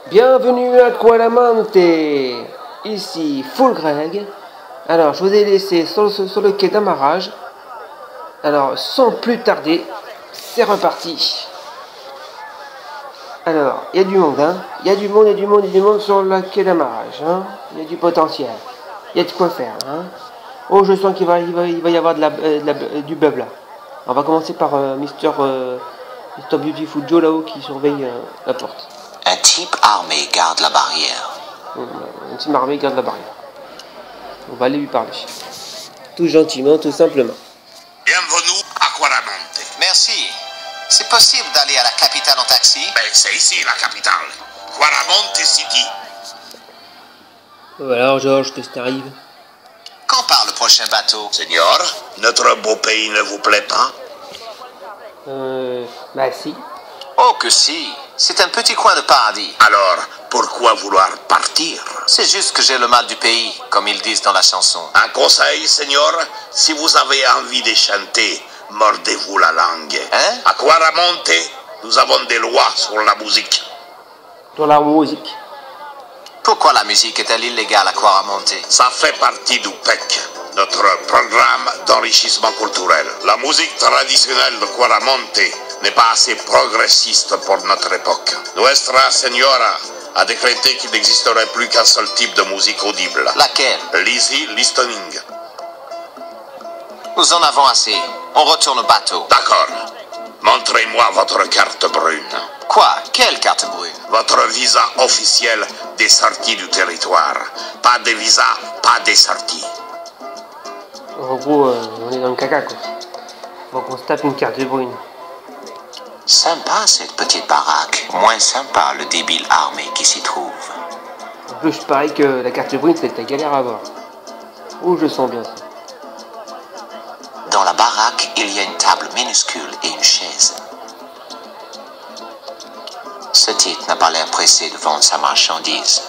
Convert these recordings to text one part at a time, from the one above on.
Bienvenue à Qualamante. Ici Full Greg. Alors, je vous ai laissé sur le quai d'amarrage. Alors, sans plus tarder, c'est reparti. Alors, il y a du monde, hein. Il y a du monde sur le quai d'amarrage, hein. Il y a du potentiel. Il y a de quoi faire, hein. Oh, je sens qu'il va y avoir du bub là. On va commencer par Mr Beautiful Joe là-haut qui surveille la porte. Un type armé garde la barrière. Un type armé garde la barrière. On va aller lui parler. Tout gentiment, tout simplement. Bienvenue à Qualamante. Merci. C'est possible d'aller à la capitale en taxi? Ben, c'est ici la capitale. Qualamante City. Alors, Georges, qu'est-ce qui t'arrive? Quand part le prochain bateau? Seigneur, notre beau pays ne vous plaît pas? Bah si. Oh que si. C'est un petit coin de paradis. Alors, pourquoi vouloir partir? C'est juste que j'ai le mal du pays, comme ils disent dans la chanson. Un conseil, Seigneur, si vous avez envie de chanter, mordez-vous la langue. Hein? À Qualamante, nous avons des lois sur la musique. Dans la musique. Pourquoi la musique est-elle illégale à Qualamante? Ça fait partie du PEC, notre programme d'enrichissement culturel. La musique traditionnelle de Qualamante n'est pas assez progressiste pour notre époque. Nuestra Señora a décrété qu'il n'existerait plus qu'un seul type de musique audible. Laquelle? L'easy listening. Nous en avons assez. On retourne au bateau. D'accord. Montrez-moi votre carte brune. Quoi? Quelle carte brune? Votre visa officiel des sorties du territoire. Pas de visa, pas de sorties. En gros, on est dans le caca quoi. Faut qu'on se tape une carte brune. Sympa cette petite baraque. Moins sympa le débile armé qui s'y trouve. En plus, je parie que la carte brune, c'est ta galère à avoir. Oh, je sens bien ça. Dans la baraque, il y a une table minuscule et une chaise. Ce type n'a pas l'air pressé de vendre sa marchandise.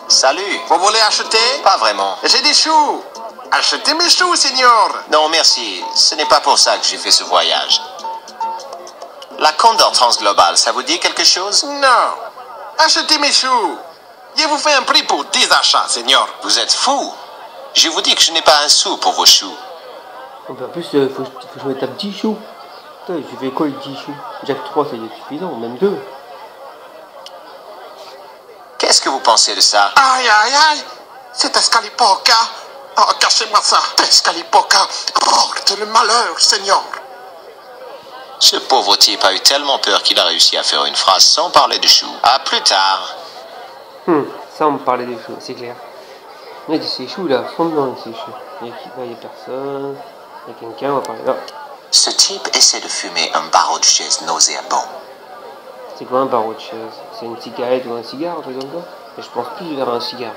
Salut. Vous voulez acheter? Pas vraiment. J'ai des choux. Achetez mes choux, Seigneur. Non, merci. Ce n'est pas pour ça que j'ai fait ce voyage. La Condor Transglobal, ça vous dit quelque chose? Non. Achetez mes choux. Je vous fais un prix pour 10 achats, Seigneur. Vous êtes fou. Je vous dis que je n'ai pas un sou pour vos choux. En plus, faut que je me tape 10 choux. Putain, je fais quoi les 10 choux? Déjà que 3 c'est suffisant, même 2. Qu'est-ce que vous pensez de ça? Aïe, aïe, aïe. C'est Escalipoca. Oh, cachez-moi ça. Escalipoca porte le malheur, Seigneur. Ce pauvre type a eu tellement peur qu'il a réussi à faire une phrase sans parler de choux. À plus tard. Ça, on me parlait des choux, c'est clair. Il y a ces choux là, fondement ces choux. Il y a personne. Il y a quelqu'un, on va parler là. Ce type essaie de fumer un barreau de chaise nauséabond. C'est quoi un barreau de chaise? C'est une cigarette ou un cigare, un truc comme ça? Mais je pense plus vers un cigare.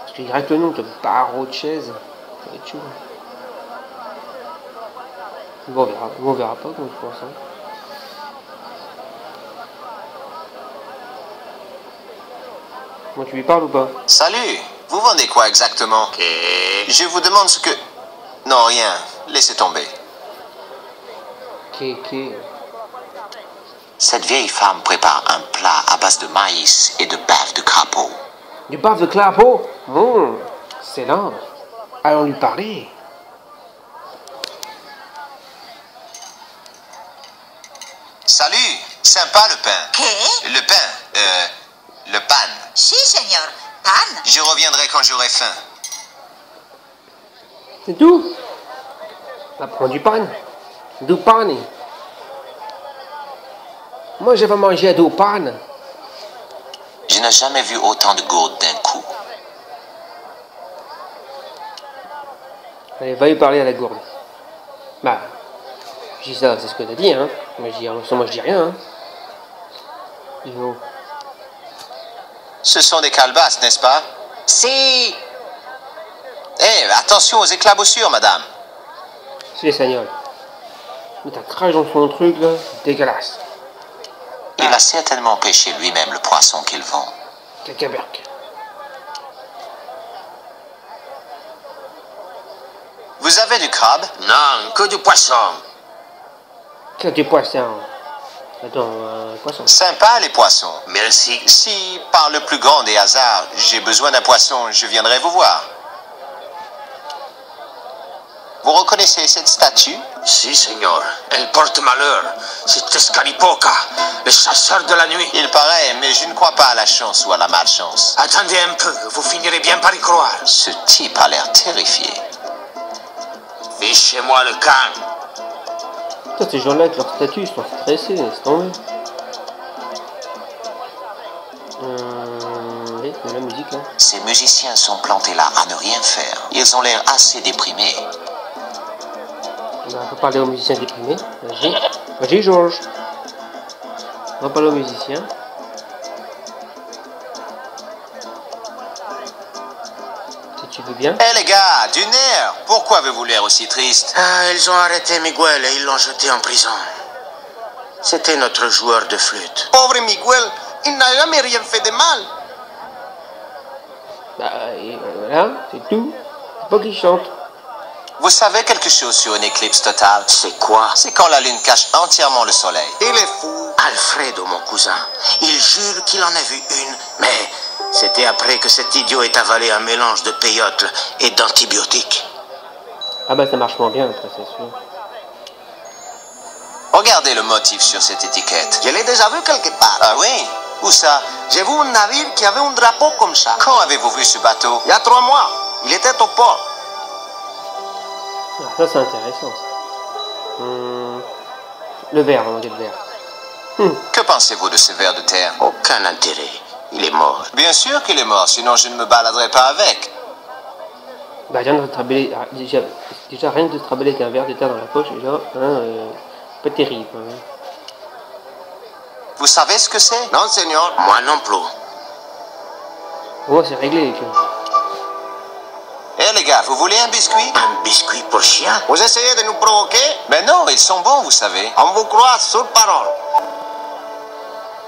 Parce qu'il reste le nom de barreau de chaise. Ça va être chaud. Bon, on verra pas comme je pense. Hein. Moi, tu lui parles ou pas? Salut. Vous vendez quoi exactement? Je vous demande ce que... Non, rien. Laissez tomber. Ok. Cette vieille femme prépare un plat à base de maïs et de bave de crapaud. Du bave de crapaud? C'est là. Allons lui parler. Salut. Sympa le pain. ¿Qué? Le pain. Le pan. Sí, señor. Pan. Je reviendrai quand j'aurai faim. C'est tout? On prend du pan. Du pan. Moi, je vais manger du pan. Je n'ai jamais vu autant de gourdes d'un coup. Allez, va lui parler à la gourde. Bah, je dis ça, c'est ce que t'as dit, hein. Moi, je dis rien, hein. Ce sont des calebasses, n'est-ce pas? Si. Attention aux éclaboussures, madame. C'est les sagnoles. Mais t'as craché dans son truc, là. Dégueulasse. Il a certainement pêché lui-même le poisson qu'il vend. Cacaberc. avez du crabe? Non, que du poisson. Que du poisson. Attends, poisson. Sympa les poissons. Merci. Si, par le plus grand des hasards, j'ai besoin d'un poisson, je viendrai vous voir. Vous reconnaissez cette statue? Si, Seigneur. Elle porte malheur. C'est Escalipoca, le chasseur de la nuit. Il paraît, mais je ne crois pas à la chance ou à la malchance. Attendez un peu, vous finirez bien par y croire. Ce type a l'air terrifié. Fichez-moi le camp. Putain, ces gens-là avec leur statut, ils sont stressés, laisse tomber. Oui, c'est la musique là. Ces musiciens sont plantés là à ne rien faire. Ils ont l'air assez déprimés. On va parler aux musiciens déprimés. Vas-y. Vas-y, Georges. On va parler aux musiciens. Si tu veux bien. Eh les gars, du nerf! Pourquoi avez-vous l'air aussi triste? Ah, ils ont arrêté Miguel et ils l'ont jeté en prison. C'était notre joueur de flûte. Pauvre Miguel, il n'a jamais rien fait de mal. Bah, et voilà, c'est tout. Faut pas qu'il chante. Vous savez quelque chose sur une éclipse totale? C'est quoi? C'est quand la lune cache entièrement le soleil. Il est fou. Alfredo, mon cousin. Il jure qu'il en a vu une, mais c'était après que cet idiot ait avalé un mélange de peyote et d'antibiotiques. Ah bah ça marche moins bien après, c'est sûr. Regardez le motif sur cette étiquette. Je l'ai déjà vu quelque part. Ah oui? Où ça? J'ai vu un navire qui avait un drapeau comme ça. Quand avez-vous vu ce bateau? Il y a 3 mois. Il était au port. Ah, ça c'est intéressant. Ça. Le verre, on dit le verre. Que pensez-vous de ce ver de terre? Aucun intérêt. Il est mort. Bien sûr qu'il est mort, sinon je ne me baladerai pas avec. Bah rien de trabeler, déjà rien de se trabeler avec un verre de terre dans la poche, déjà, hein, pas terrible. Hein. Vous savez ce que c'est? Non, Seigneur. Moi non plus. Au moins c'est réglé. Que... Eh les gars, vous voulez un biscuit? Un biscuit pour chien? Vous essayez de nous provoquer? Mais non, ils sont bons, vous savez. On vous croit sur parole.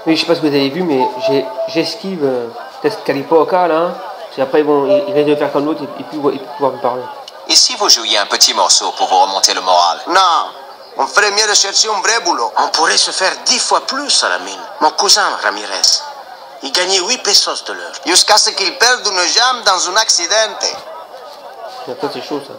Oui, je sais pas si vous avez vu, mais j'esquive Escalipoca là. Puis après, bon, il risque de faire comme l'autre et puis pouvoir me parler. Et si vous jouiez un petit morceau pour vous remonter le moral? Non. On ferait mieux de chercher un vrai boulot. On pourrait se faire 10 fois plus à la mine. Mon cousin Ramirez, il gagnait 8 pesos de l'heure. Jusqu'à ce qu'il perde une jambe dans un accident. Ça c'est chaud ça.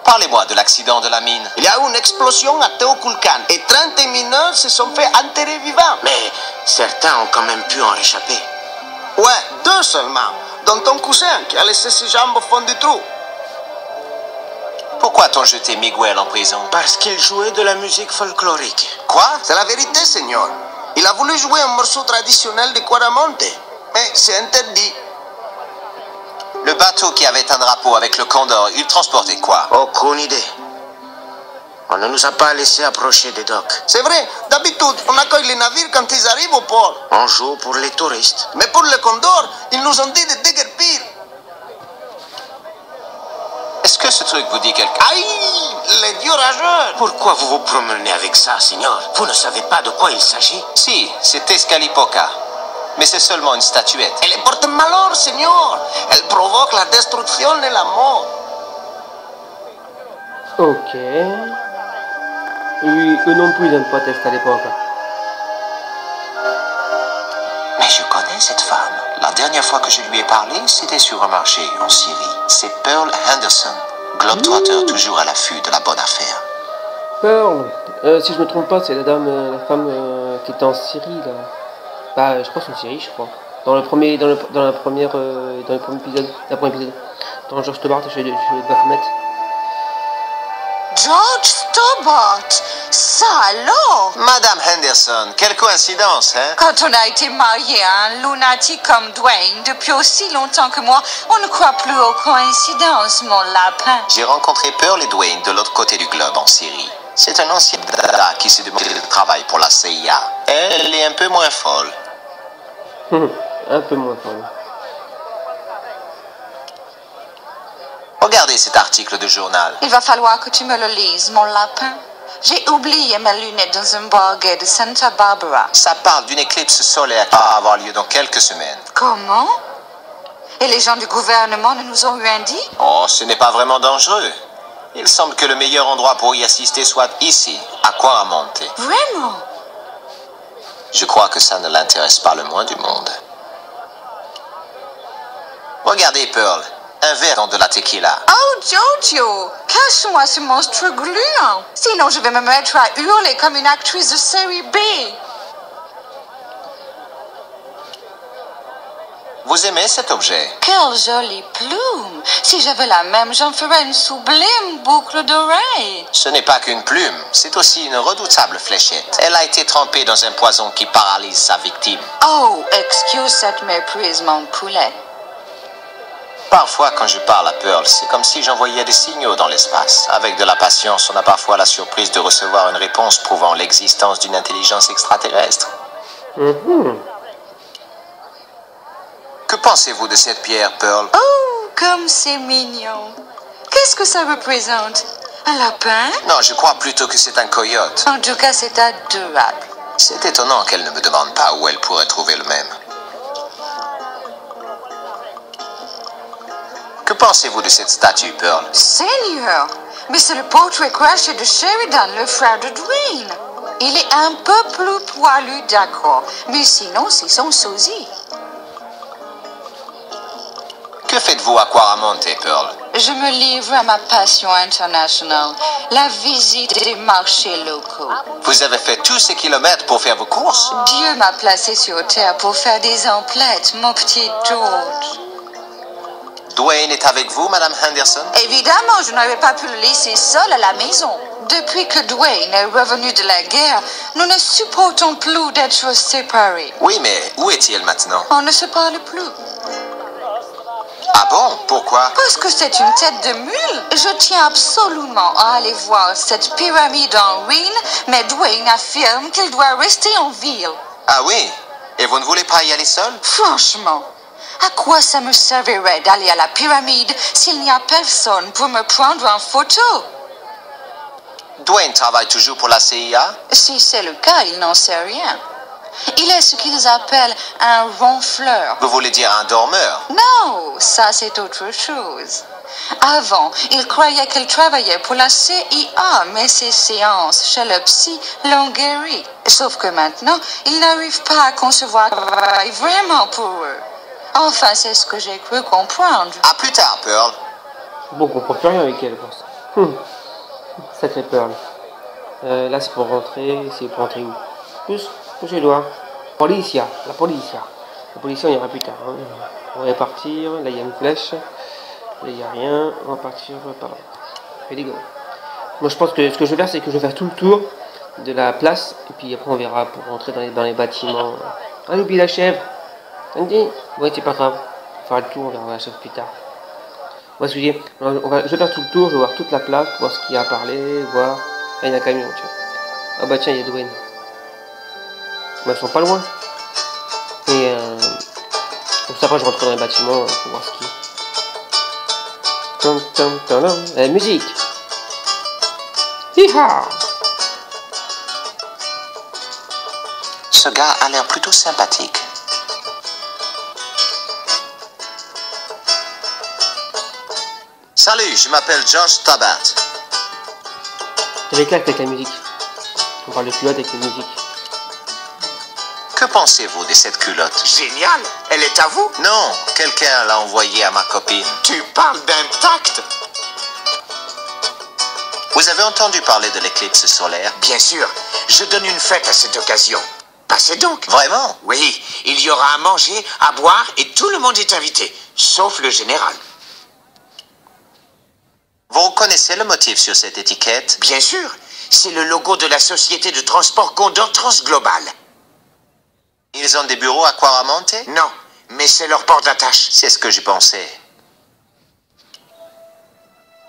Parlez-moi de l'accident de la mine. Il y a eu une explosion à Teoculcan et 30 mineurs se sont fait enterrer vivants. Mais certains ont quand même pu en réchapper. Ouais, 2 seulement. Dont ton cousin qui a laissé ses jambes au fond du trou. Pourquoi t'ont jeté Miguel en prison? Parce qu'il jouait de la musique folklorique. Quoi? C'est la vérité, Seigneur. Il a voulu jouer un morceau traditionnel de Quaramonte. Mais c'est interdit. Le bateau qui avait un drapeau avec le condor, il transportait quoi? Aucune idée. On ne nous a pas laissé approcher des docks. C'est vrai, d'habitude, on accueille les navires quand ils arrivent au port. On joue pour les touristes. Mais pour le condor, ils nous ont dit de déguerpir. Est-ce que ce truc vous dit quelque chose? Aïe, les dieux rageurs. Pourquoi vous vous promenez avec ça, Seigneur? Vous ne savez pas de quoi il s'agit? Si, c'est Escalipoca. Mais c'est seulement une statuette. Elle porte malheur, Seigneur. Elle provoque la destruction et la mort. Ok. Oui, eux non plus ils n'aiment pas Escalipoca. Mais je connais cette femme. La dernière fois que je lui ai parlé, c'était sur un marché en Syrie. C'est Pearl Henderson, globetrotter toujours à l'affût de la bonne affaire. Pearl, si je me trompe pas, c'est la femme qui était en Syrie là. Bah, je crois que c'est en Syrie, je crois. Dans le premier épisode. Dans George Stobart, je vais Baphomet. George Stobart, ça alors? Madame Henderson, quelle coïncidence, hein? Quand on a été marié à un lunatique comme Dwayne depuis aussi longtemps que moi, on ne croit plus aux coïncidences, mon lapin. J'ai rencontré Pearl et Dwayne de l'autre côté du globe en Syrie. C'est un ancien dada qui s'est demandé de travail pour la CIA. Elle est un peu moins folle. Un peu moins folle. Regardez cet article de journal. Il va falloir que tu me le lises, mon lapin. J'ai oublié mes lunettes dans un bar gay de Santa Barbara. Ça parle d'une éclipse solaire qui va avoir lieu dans quelques semaines. Comment? Et les gens du gouvernement ne nous ont rien dit? Oh, ce n'est pas vraiment dangereux. Il semble que le meilleur endroit pour y assister soit ici, à Quaramonte. Vraiment? Je crois que ça ne l'intéresse pas le moins du monde. Regardez, Pearl, un verre dans de la tequila. Oh, Jojo, cache-moi ce monstre gluant. Sinon, je vais me mettre à hurler comme une actrice de série B. Vous aimez cet objet? Quelle jolie plume. Si j'avais la même, j'en ferais une sublime boucle d'oreille. Ce n'est pas qu'une plume, c'est aussi une redoutable fléchette. Elle a été trempée dans un poison qui paralyse sa victime. Oh, excuse cette méprise, mon poulet. Parfois, quand je parle à Pearl, c'est comme si j'envoyais des signaux dans l'espace. Avec de la patience, on a parfois la surprise de recevoir une réponse prouvant l'existence d'une intelligence extraterrestre. Que pensez-vous de cette pierre, Pearl? Oh, comme c'est mignon. Qu'est-ce que ça représente? Un lapin? Non, je crois plutôt que c'est un coyote. En tout cas, c'est adorable. C'est étonnant qu'elle ne me demande pas où elle pourrait trouver le même. Que pensez-vous de cette statue, Pearl? Seigneur, mais c'est le portrait craché de Sheridan, le frère de Dwayne. Il est un peu plus poilu, d'accord, mais sinon, c'est son sosie. Que faites-vous à Quaramonte, Pearl? Je me livre à ma passion internationale, la visite des marchés locaux. Vous avez fait tous ces kilomètres pour faire vos courses? Dieu m'a placé sur terre pour faire des emplettes, mon petit George. Dwayne est avec vous, Madame Henderson? Évidemment, je n'aurais pas pu le laisser seul à la maison. Depuis que Dwayne est revenu de la guerre, nous ne supportons plus d'être séparés. Oui, mais où est-il maintenant? On ne se parle plus. Ah bon? Pourquoi? Parce que c'est une tête de mule. Je tiens absolument à aller voir cette pyramide en ruine, mais Dwayne affirme qu'il doit rester en ville. Ah oui? Et vous ne voulez pas y aller seul? Franchement, à quoi ça me servirait d'aller à la pyramide s'il n'y a personne pour me prendre en photo? Dwayne travaille toujours pour la CIA? Si c'est le cas, il n'en sait rien. Il est ce qu'ils appellent un ronfleur. Vous voulez dire un dormeur? Non, ça c'est autre chose. Avant, il croyait qu'il travaillait pour la CIA, mais ses séances chez le psy l'ont guéri. Sauf que maintenant, il n'arrive pas à concevoir qu'il travaille vraiment pour eux. Enfin, c'est ce que j'ai cru comprendre. À plus tard, Pearl. Bon, on comprend plus rien avec elle, pour ça. Sacré Pearl. Là, c'est pour rentrer. C'est pour rentrer où? Pousse les doigts. Policia. La policia. La policia, on ira plus tard. Hein. On va partir. Là, il y a une flèche. Là, il n'y a rien. On va partir par là. Ready, go. Moi, je pense que ce que je vais faire, c'est que je vais faire tout le tour de la place. Et puis après, on verra pour rentrer dans les bâtiments. Ah, oublie la chèvre. Andy. Ouais, c'est pas grave. On fera le tour, on verra la chèvre plus tard. Moi, ce que je dis, je vais faire tout le tour, je vais voir toute la place, voir ce qu'il y a à parler, voir. Ah, il y a un camion, tiens. Ah bah tiens, il y a Dwayne. Bah, ils sont pas loin. Et donc après, je rentre dans les bâtiments pour voir ce qu'il y a. Musique. Hi-ha. Ce gars a l'air plutôt sympathique. Salut, je m'appelle Josh Tabat. Avec la musique. On parle de culotte avec la musique. Que pensez-vous de cette culotte? Génial. Elle est à vous? Non, quelqu'un l'a envoyée à ma copine. Tu parles d'intact? Vous avez entendu parler de l'éclipse solaire? Bien sûr. Je donne une fête à cette occasion. Passez donc. Vraiment? Oui, il y aura à manger, à boire et tout le monde est invité, sauf le général. Vous reconnaissez le motif sur cette étiquette? Bien sûr, c'est le logo de la société de transport Condor Transglobal. Ils ont des bureaux à Quaramonte? Non, mais c'est leur port d'attache. C'est ce que j'ai pensé.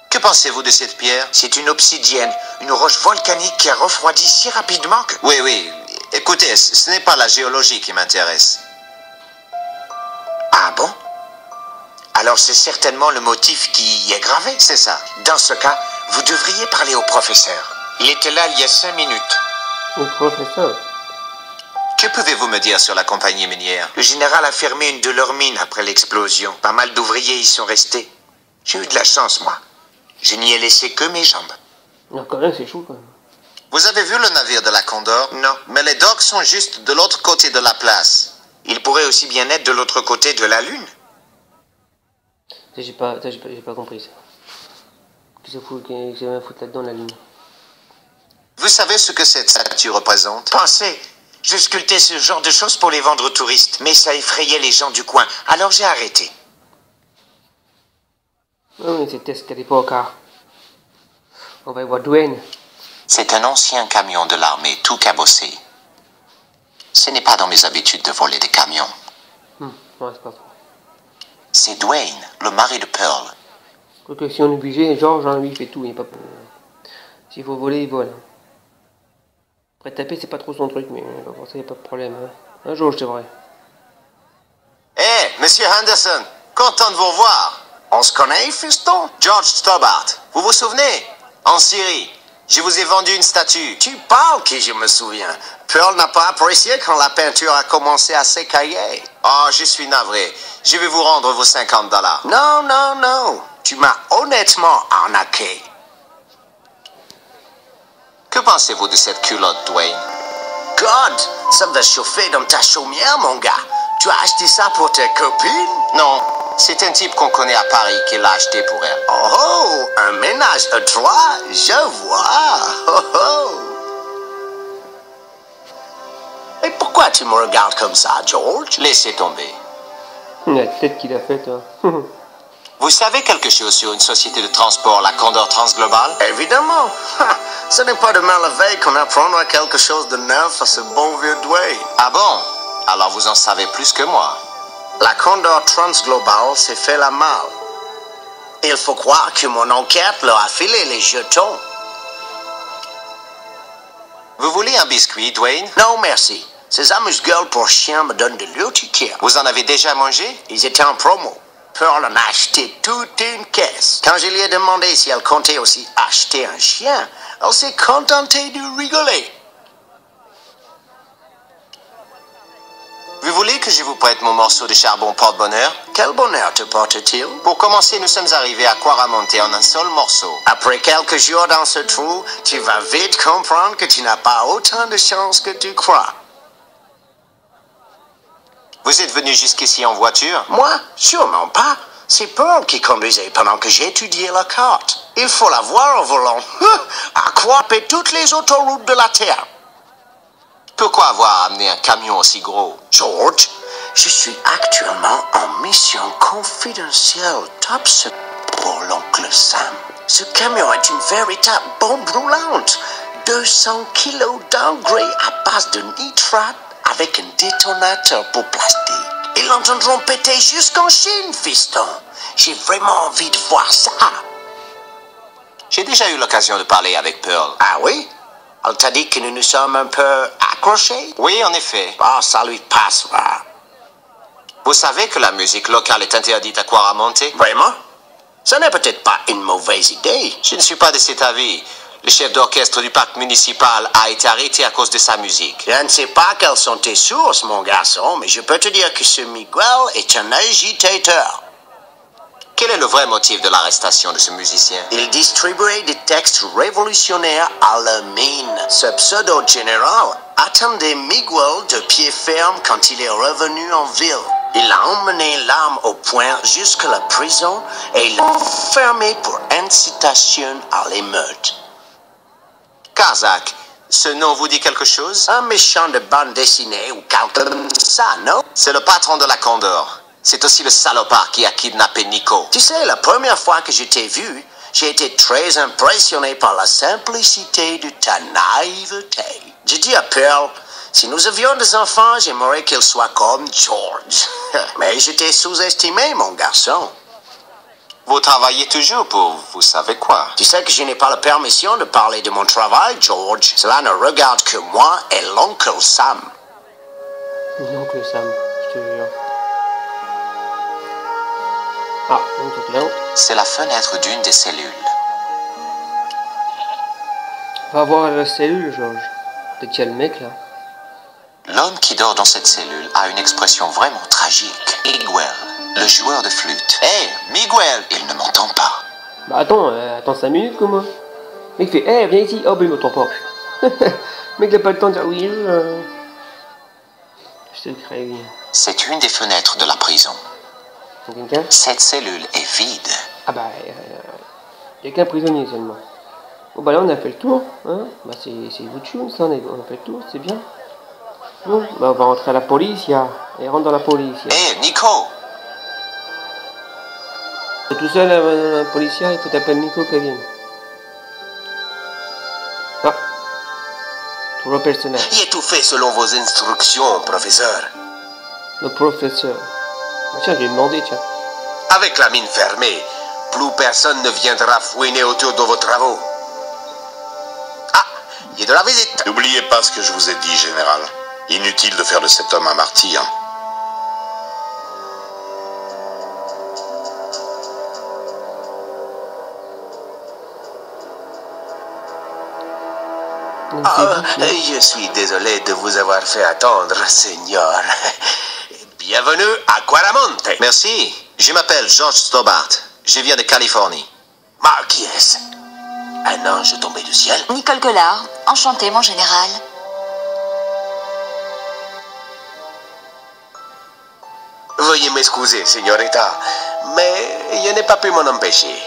Que pensez-vous de cette pierre? C'est une obsidienne, une roche volcanique qui a refroidi si rapidement que... Oui, oui. Écoutez, ce n'est pas la géologie qui m'intéresse. Ah bon? Alors c'est certainement le motif qui y est gravé. C'est ça. Dans ce cas, vous devriez parler au professeur. Il était là il y a 5 minutes. Au professeur. Que pouvez-vous me dire sur la compagnie minière? Le général a fermé une de leurs mines après l'explosion. Pas mal d'ouvriers y sont restés. J'ai eu de la chance, moi. Je n'y ai laissé que mes jambes. Non, quand même, c'est chaud quand même. Vous avez vu le navire de la Condor? Non. Mais les docks sont juste de l'autre côté de la place. Il pourrait aussi bien être de l'autre côté de la Lune. J'ai pas compris ça. Qu'est-ce que ça va foutre là-dedans, la Lune? Vous savez ce que cette statue représente? Pensez, je sculptais ce genre de choses pour les vendre aux touristes, mais ça effrayait les gens du coin, alors j'ai arrêté. Oui, c'était ce qu'à l'époque. On va y voir Dwayne. C'est un ancien camion de l'armée, tout cabossé. Ce n'est pas dans mes habitudes de voler des camions. Ouais, c'est pas faux. C'est Dwayne, le mari de Pearl. Quoique si on est obligé, George, lui, il fait tout. Il pas... S'il faut voler, il vole. Après, taper, c'est pas trop son truc, mais pour ça, il n'y a pas de problème. Un jour, c'est vrai. Hé, monsieur Henderson, content de vous revoir. On se connaît, fiston? George Stobart, vous vous souvenez? En Syrie, je vous ai vendu une statue. Tu parles que je me souviens. Pearl n'a pas apprécié quand la peinture a commencé à s'écailler. Oh, je suis navré. Je vais vous rendre vos $50. Non, non, non. Tu m'as honnêtement arnaqué. Que pensez-vous de cette culotte, Dwayne? God, ça va chauffer dans ta chaumière, mon gars. Tu as acheté ça pour ta copine? Non, c'est un type qu'on connaît à Paris qui l'a acheté pour elle. Oh, un ménage à trois, je vois. Oh, oh. Et pourquoi tu me regardes comme ça, George? Laissez tomber. La tête qu'il a faite. Vous savez quelque chose sur une société de transport, la Condor Transglobal? Évidemment. Ce n'est pas de merveille qu'on apprendra quelque chose de neuf à ce bon vieux Dwayne. Ah bon? Alors vous en savez plus que moi. La Condor Transglobal s'est fait la malle. Il faut croire que mon enquête leur a filé les jetons. Vous voulez un biscuit, Dwayne? Non, merci. Ces amuse-gueules pour chiens me donnent de l'urticaire. Vous en avez déjà mangé? Ils étaient en promo. Pearl en a acheté toute une caisse. Quand je lui ai demandé si elle comptait aussi acheter un chien, elle s'est contentée de rigoler. Vous voulez que je vous prête mon morceau de charbon porte-bonheur? Quel bonheur te porte-t-il? Pour commencer, nous sommes arrivés à Quaramonte en un seul morceau. Après quelques jours dans ce trou, tu vas vite comprendre que tu n'as pas autant de chance que tu crois. Vous êtes venu jusqu'ici en voiture? Moi? Sûrement pas. C'est Pearl qui conduisait pendant que j'étudiais la carte. Il faut la voir au volant. À quoi paient toutes les autoroutes de la Terre? Pourquoi avoir amené un camion aussi gros? George, je suis actuellement en mission confidentielle top secret pour l'oncle Sam. Ce camion est une véritable bombe brûlante. 200 kilos d'engrais à base de nitrate avec un détonateur pour plastique. Ils l'entendront péter jusqu'en Chine, fiston. J'ai vraiment envie de voir ça. J'ai déjà eu l'occasion de parler avec Pearl. Ah oui? Elle t'a dit que nous nous sommes un peu accrochés? Oui, en effet. Ah, ça lui passera. Vous savez que la musique locale est interdite à Quaramonte? Vraiment? Ce n'est peut-être pas une mauvaise idée. Je ne suis pas de cet avis. Le chef d'orchestre du parc municipal a été arrêté à cause de sa musique. Je ne sais pas quelles sont tes sources, mon garçon, mais je peux te dire que ce Miguel est un agitateur. Quel est le vrai motif de l'arrestation de ce musicien? Il distribuait des textes révolutionnaires à la mine. Ce pseudo-général attendait Miguel de pied ferme quand il est revenu en ville. Il a emmené l'arme au poing jusqu'à la prison et l'a fermé pour incitation à l'émeute. Kazak, ce nom vous dit quelque chose? Un méchant de bande dessinée ou quelque comme ça, non? C'est le patron de la Condor. C'est aussi le salopard qui a kidnappé Nico. Tu sais, la première fois que je t'ai vu, j'ai été très impressionné par la simplicité de ta naïveté. J'ai dit à Pearl, si nous avions des enfants, j'aimerais qu'ils soient comme George. Mais je t'ai sous-estimé, mon garçon. Vous travaillez toujours pour vous savez quoi? Tu sais que je n'ai pas la permission de parler de mon travail, George. Cela ne regarde que moi et l'oncle Sam. L'oncle Sam, je te jure. Ah, un truc là. C'est la fenêtre d'une des cellules. Va voir la cellule, George. Peut-être qu'il y a le mec là. L'homme qui dort dans cette cellule a une expression vraiment tragique. Miguel, le joueur de flûte. Hé, Miguel! Il ne m'entend pas. Bah attends, attends 5 minutes comme moi. Le mec fait, eh, viens ici. Oh, bah il m'entend pas. Le mec n'a pas le temps de dire, oui, je te le crée. C'est une des fenêtres de la prison. Quelqu'un? Cette cellule est vide. Ah bah, il n'y a qu'un prisonnier seulement. Bon bah là on a fait le tour, hein. Bah c'est vous de ça, on a fait le tour, c'est bien. Bon, bah on va rentrer à la police, et rentre dans la police. Hé, Nico! T'es tout seul à la policière, il faut t'appeler Nico qui vienne. Ah, pour le personnage. Il est tout fait selon vos instructions, professeur. Le professeur. Bah, tiens, je vais demander, tiens. Avec la mine fermée, plus personne ne viendra fouiner autour de vos travaux. Ah, il y a de la visite. N'oubliez pas ce que je vous ai dit, général. Inutile de faire de cet homme un martyr. Je suis désolé de vous avoir fait attendre, Seigneur. Bienvenue à Quaramonte. Merci. Je m'appelle George Stobart. Je viens de Californie. Qui est-ce? Un ange tombé du ciel? Nicole Collard, enchantée, mon général. Veuillez m'excuser, signorita, mais je n'ai pas pu m'en empêcher.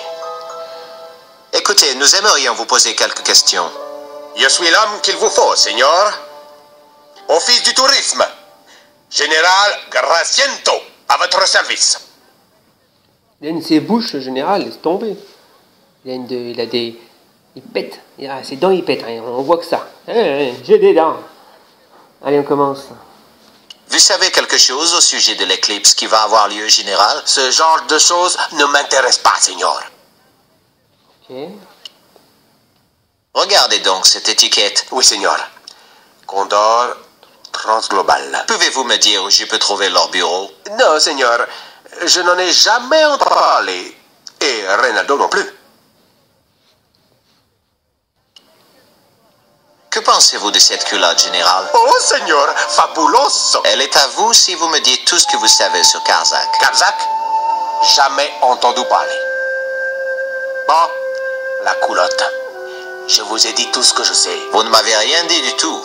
Écoutez, nous aimerions vous poser quelques questions. Je suis l'homme qu'il vous faut, Seigneur. Office du tourisme. Général Graciento, à votre service. Il a une de ses bouches, le général, laisse tomber. Il a des... Il pète. Ses dents, il pète. Hein. On voit que ça. J'ai des dents. Allez, on commence. Vous savez quelque chose au sujet de l'éclipse qui va avoir lieu, général? Ce genre de choses ne m'intéresse pas, Seigneur. Ok. Regardez donc cette étiquette. Oui, Seigneur. Condor Transglobal. Pouvez-vous me dire où je peux trouver leur bureau? Non, Seigneur. Je n'en ai jamais entendu parler. Et Reynaldo non plus. Que pensez-vous de cette culotte, général? Oh, Seigneur, fabuloso. Elle est à vous si vous me dites tout ce que vous savez sur Karzak. Karzak? Jamais entendu parler. Bon, la culotte. Je vous ai dit tout ce que je sais. Vous ne m'avez rien dit du tout.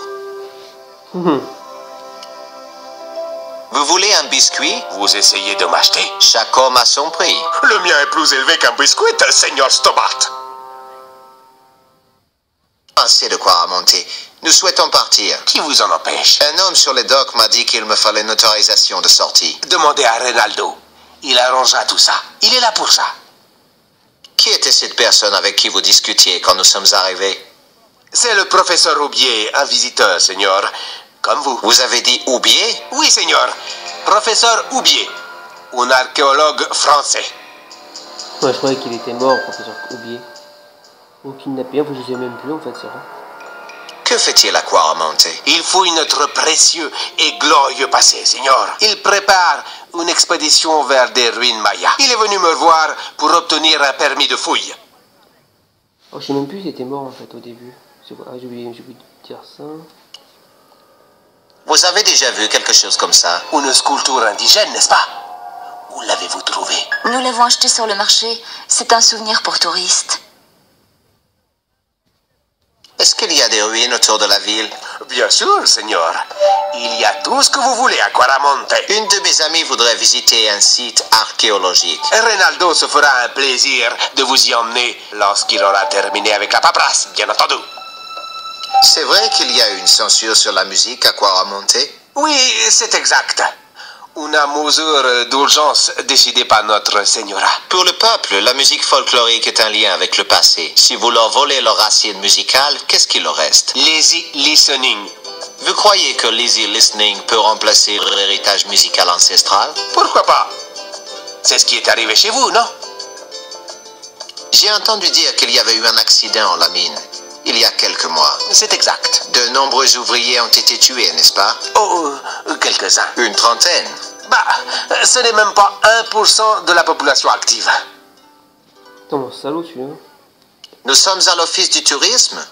Vous voulez un biscuit? Vous essayez de m'acheter? Chaque homme a son prix. Le mien est plus élevé qu'un biscuit, Seigneur Stobart. Assez de quoi remonter. Nous souhaitons partir. Qui vous en empêche? Un homme sur les docks m'a dit qu'il me fallait une autorisation de sortie. Demandez à Reynaldo. Il arrangera tout ça. Il est là pour ça. Qui était cette personne avec qui vous discutiez quand nous sommes arrivés? C'est le professeur Aubier, un visiteur, Seigneur. Comme vous. Vous avez dit Aubier? Oui, Seigneur. Professeur Aubier. Un archéologue français. Ouais, je croyais qu'il était mort, professeur Aubier. Ou kidnappé, je ne sais même plus en fait, c'est vrai. Que fait-il à Quaramonte? Il fouille notre précieux et glorieux passé, Seigneur. Il prépare une expédition vers des ruines mayas. Il est venu me voir pour obtenir un permis de fouille. Oh, je sais même plus s'il était mort en fait au début. Ah, j'ai oublié de dire ça. Vous avez déjà vu quelque chose comme ça? Une sculpture indigène, n'est-ce pas? Où l'avez-vous trouvé? Nous l'avons acheté sur le marché. C'est un souvenir pour touristes. Est-ce qu'il y a des ruines autour de la ville? Bien sûr, Seigneur. Il y a tout ce que vous voulez à Quaramonte. Une de mes amies voudrait visiter un site archéologique. Reynaldo se fera un plaisir de vous y emmener lorsqu'il aura terminé avec la paperasse, bien entendu. C'est vrai qu'il y a une censure sur la musique à Quaramonte? Oui, c'est exact. Une mesure d'urgence décidée par notre Seigneurat. Pour le peuple, la musique folklorique est un lien avec le passé. Si vous leur volez leur racine musicale, qu'est-ce qu'il leur reste? Lazy listening. Vous croyez que lazy listening peut remplacer l'héritage musical ancestral? Pourquoi pas? C'est ce qui est arrivé chez vous, non? J'ai entendu dire qu'il y avait eu un accident à la mine, il y a quelques mois. C'est exact. De nombreux ouvriers ont été tués, n'est-ce pas? Oh, quelques-uns. Une trentaine. Ce n'est même pas 1% de la population active. Putain, mon salaud celui-là. Nous sommes à l'office du tourisme.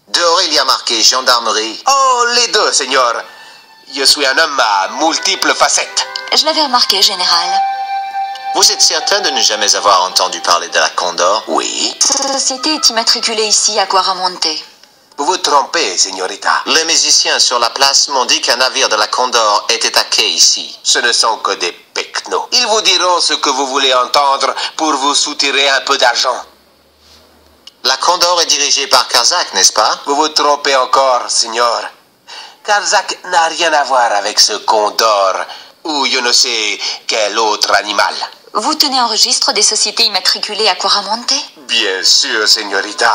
Dehors, il y a marqué gendarmerie. Oh, les deux, Seigneur. Je suis un homme à multiples facettes. Je l'avais remarqué, général. Vous êtes certain de ne jamais avoir entendu parler de la Condor? Oui. Cette société est immatriculée ici à Guaramonte. Vous vous trompez, signorita. Les musiciens sur la place m'ont dit qu'un navire de la Condor était à quai ici. Ce ne sont que des pecnos. Ils vous diront ce que vous voulez entendre pour vous soutirer un peu d'argent. La Condor est dirigée par Kazakh, n'est-ce pas? Vous vous trompez encore, signor. Kazakh n'a rien à voir avec ce condor ou je ne sais quel autre animal. Vous tenez un registre des sociétés immatriculées à Guaramonte? Bien sûr, signorita.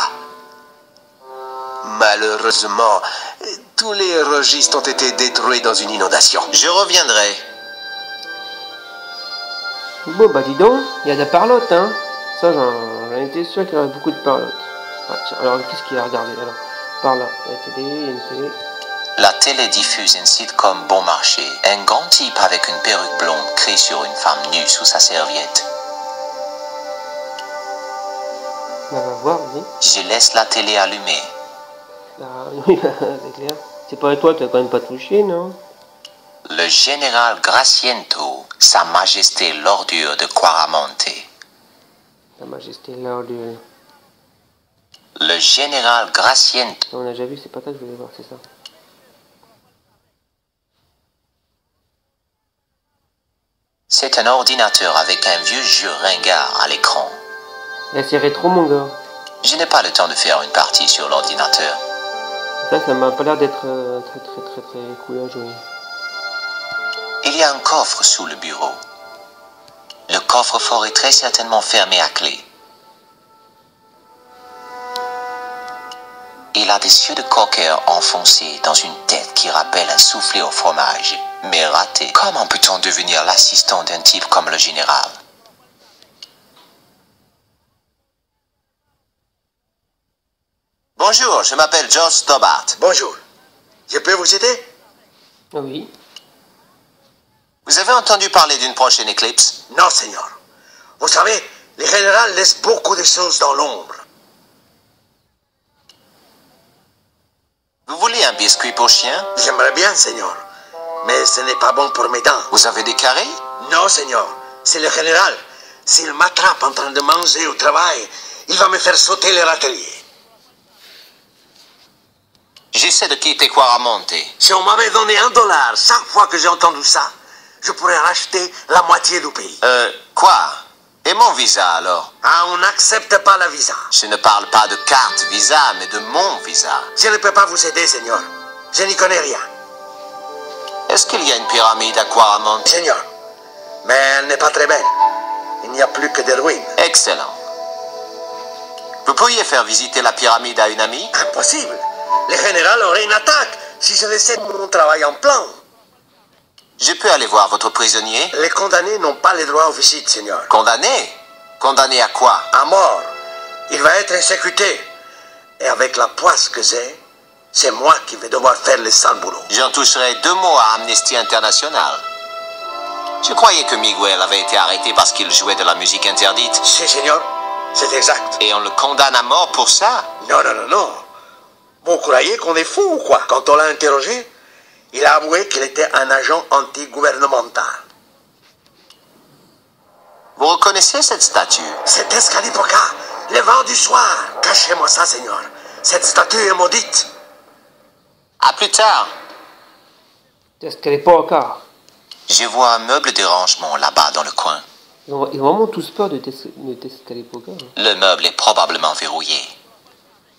Malheureusement, tous les registres ont été détruits dans une inondation. Je reviendrai. Bon, bah dis donc, il y a de la parlotte, hein. Ça, j'en étais sûr qu'il y aurait beaucoup de parlotte. Ah, tiens, alors, qu'est-ce qu'il y a à regarder, alors? Par là, la télé, il y a une télé. La télé diffuse un sitcom bon marché. Un grand type avec une perruque blonde crie sur une femme nue sous sa serviette. Bah, va voir, vas-y. Je laisse la télé allumée. Ah, oui, c'est clair. C'est pas toi, tu as quand même pas touché, non? Le général Graciento, Sa Majesté l'ordure de Guaramonte. Sa Majesté l'ordure. Le général Graciento. On a déjà vu, c'est pas ça que je voulais voir, c'est ça. C'est un ordinateur avec un vieux jeu ringard à l'écran. Là, c'est rétro, mon gars. Je n'ai pas le temps de faire une partie sur l'ordinateur. Ça m'a pas l'air d'être très cool à jouer. Il y a un coffre sous le bureau. Le coffre-fort est très certainement fermé à clé. Il a des cieux de cocker enfoncés dans une tête qui rappelle un soufflé au fromage, mais raté. Comment peut-on devenir l'assistant d'un type comme le général? Bonjour, je m'appelle George Stobart. Bonjour. Je peux vous aider? Ah oui. Vous avez entendu parler d'une prochaine éclipse? Non, Seigneur. Vous savez, les généraux laissent beaucoup de choses dans l'ombre. Vous voulez un biscuit pour chien? J'aimerais bien, Seigneur. Mais ce n'est pas bon pour mes dents. Vous avez des caries? Non, Seigneur. C'est le général. S'il m'attrape en train de manger au travail, il va me faire sauter les râteliers. J'essaie de quitter Guaramonte. Si on m'avait donné $1 chaque fois que j'ai entendu ça, je pourrais racheter la moitié du pays. Quoi? Et mon visa alors? Ah, on n'accepte pas la visa. Je ne parle pas de carte visa, mais de mon visa. Je ne peux pas vous aider, Seigneur. Je n'y connais rien. Est-ce qu'il y a une pyramide à Guaramonte? Seigneur, mais elle n'est pas très belle. Il n'y a plus que des ruines. Excellent. Vous pourriez faire visiter la pyramide à une amie? Impossible. Le général aurait une attaque si je laissais mon travail en plan. Je peux aller voir votre prisonnier? Les condamnés n'ont pas le droit aux visites, Seigneur. Condamné? Condamné à quoi? À mort. Il va être exécuté. Et avec la poisse que j'ai, c'est moi qui vais devoir faire le sale boulot. J'en toucherai 2 mots à Amnesty International. Je croyais que Miguel avait été arrêté parce qu'il jouait de la musique interdite. Si, Seigneur, c'est exact. Et on le condamne à mort pour ça? Non, non, non, non. Vous croyez qu'on est fou ou quoi? Quand on l'a interrogé, il a avoué qu'il était un agent anti-gouvernemental. Vous reconnaissez cette statue? C'est Excalipoca, le vent du soir. Cachez-moi ça, Seigneur. Cette statue est maudite. À plus tard. Est-ce qu'elle est pas encore? Je vois un meuble de rangement là-bas dans le coin. Ils ont vraiment tous peur de Tescalipoca. Hein. Le meuble est probablement verrouillé.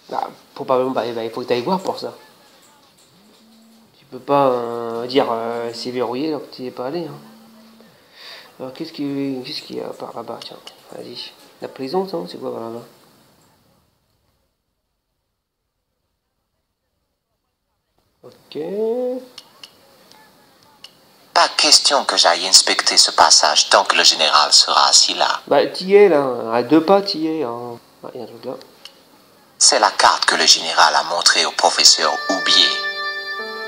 Bah, probablement, bah, il faut que tu ailles voir pour ça. Tu peux pas dire c'est verrouillé alors que tu n'y es pas allé. Hein. Alors qu'est-ce qu'il y a par là-bas? Tiens, vas-y. La prison, ça, c'est quoi par là-bas? Ok. Pas question que j'aille inspecter ce passage tant que le général sera assis là. Bah, t'y es là, à 2 pas, t'y es. Hein. Ah, y a un truc là. C'est la carte que le général a montrée au professeur Oubier.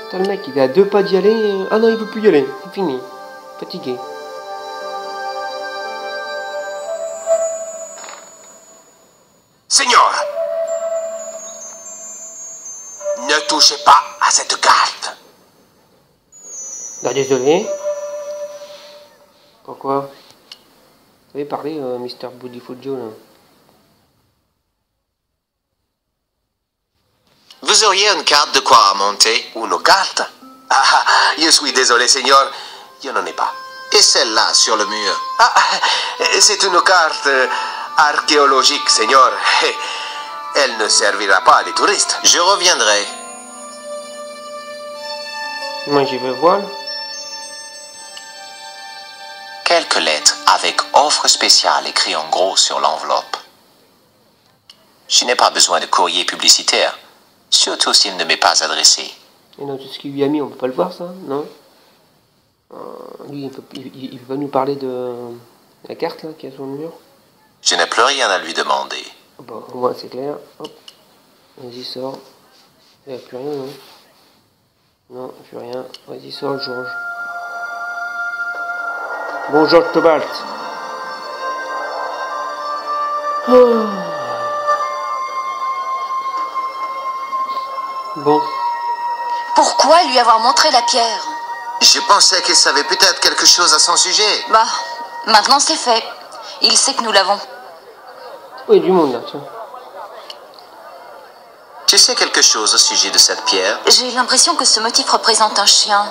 Putain, le mec, il est à 2 pas d'y aller. Ah non, il peut plus y aller. C'est fini. Fatigué. Seigneur, ne touchez pas à cette carte. Bah, désolé. Pourquoi? avez parlé, Mr. Beautiful Joe, là. Vous auriez une carte de quoi monter? Une carte? Ah, je suis désolé, Seigneur. Je n'en ai pas. Et celle-là sur le mur? Ah, c'est une carte archéologique, Seigneur. Elle ne servira pas à des touristes. Je reviendrai. Moi, j'y vais voir. Quelques lettres avec offre spéciale écrites en gros sur l'enveloppe. Je n'ai pas besoin de courrier publicitaire, surtout s'il ne m'est pas adressé. Et non, tout ce qu'il lui a mis, on peut pas le voir, ça, non? Lui, il va nous parler de la carte, là, qui est sur le mur. Je n'ai plus rien à lui demander. Bon, au moins, c'est clair. Hop. Vas-y, sors. Il n'y a plus rien, non? Non, plus rien. Vas-y, sors, Georges. Bon, Georges Tobalt. Oh. Bon. Pourquoi lui avoir montré la pierre? Je pensais qu'il savait peut-être quelque chose à son sujet. Bah, maintenant c'est fait. Il sait que nous l'avons. Oui, du monde, là, tiens. Tu sais quelque chose au sujet de cette pierre? J'ai l'impression que ce motif représente un chien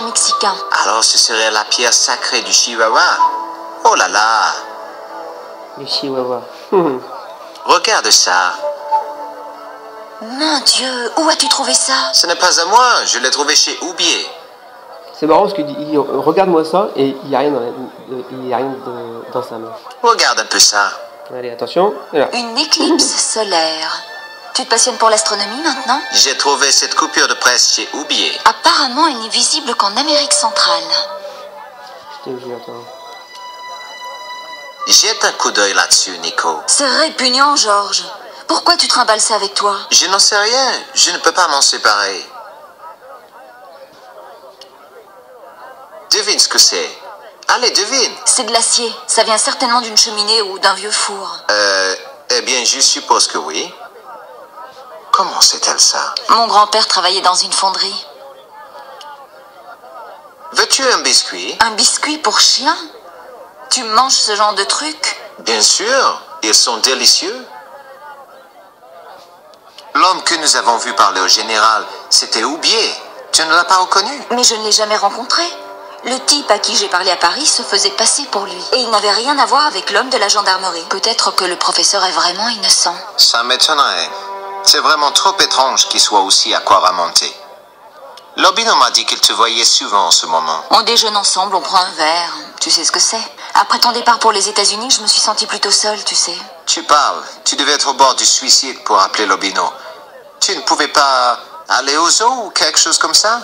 mexicain. Alors ce serait la pierre sacrée du Chihuahua. Oh là là! Le Chihuahua. Regarde ça. Mon Dieu, où as-tu trouvé ça? Ce n'est pas à moi, je l'ai trouvé chez Oubier. C'est marrant parce qu'il dit, regarde-moi ça, et il n'y a rien dans sa main. Regarde un peu ça. Allez, attention. Là. Une éclipse solaire. Tu te passionnes pour l'astronomie maintenant? J'ai trouvé cette coupure de presse chez Oubier. Apparemment, elle n'est visible qu'en Amérique centrale. Je te jure, attends. Jette un coup d'œil là-dessus, Nico. C'est répugnant, Georges. Pourquoi tu trimbales ça avec toi? Je n'en sais rien, je ne peux pas m'en séparer. Devine ce que c'est. Allez, devine. C'est de l'acier. Ça vient certainement d'une cheminée ou d'un vieux four. Eh bien, je suppose que oui. Comment sait-elle ça? Mon grand-père travaillait dans une fonderie. Veux-tu un biscuit? Un biscuit pour chien? Tu manges ce genre de truc? Bien sûr, ils sont délicieux. L'homme que nous avons vu parler au général, c'était Oubier. Tu ne l'as pas reconnu? Mais je ne l'ai jamais rencontré. Le type à qui j'ai parlé à Paris se faisait passer pour lui. Et il n'avait rien à voir avec l'homme de la gendarmerie. Peut-être que le professeur est vraiment innocent. Ça m'étonnerait. C'est vraiment trop étrange qu'il soit aussi aquaramonté. Lobino m'a dit qu'il te voyait souvent en ce moment. On déjeune ensemble, on prend un verre. Tu sais ce que c'est. Après ton départ pour les États-Unis, je me suis sentie plutôt seule, tu sais. Tu parles. Tu devais être au bord du suicide pour appeler Lobino. Tu ne pouvais pas aller au zoo ou quelque chose comme ça?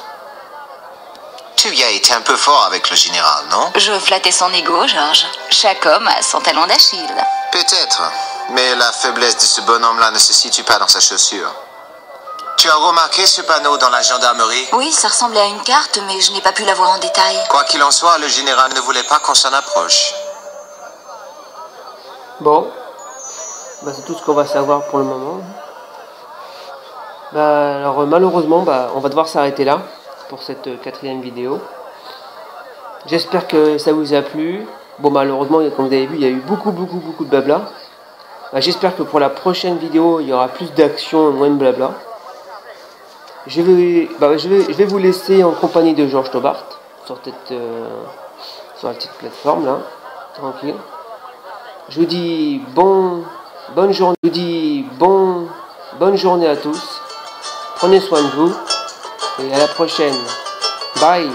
Tu y as été un peu fort avec le général, non? Je flattais son ego, Georges. Chaque homme a son talon d'Achille. Peut-être, mais la faiblesse de ce bonhomme-là ne se situe pas dans sa chaussure. Tu as remarqué ce panneau dans la gendarmerie? Oui, ça ressemblait à une carte, mais je n'ai pas pu la voir en détail. Quoi qu'il en soit, le général ne voulait pas qu'on s'en approche. Bon. Bah, c'est tout ce qu'on va savoir pour le moment. Bah, alors malheureusement, bah, on va devoir s'arrêter là pour cette 4e vidéo. J'espère que ça vous a plu. Bon, malheureusement, comme vous avez vu, il y a eu beaucoup de blabla. Bah, j'espère que pour la prochaine vidéo, il y aura plus d'action et moins de blabla. Je vais vous laisser en compagnie de Georges Tobart sur la petite plateforme là, tranquille. Je vous dis bonne journée. Je vous dis bonne journée à tous. Prenez soin de vous et à la prochaine. Bye.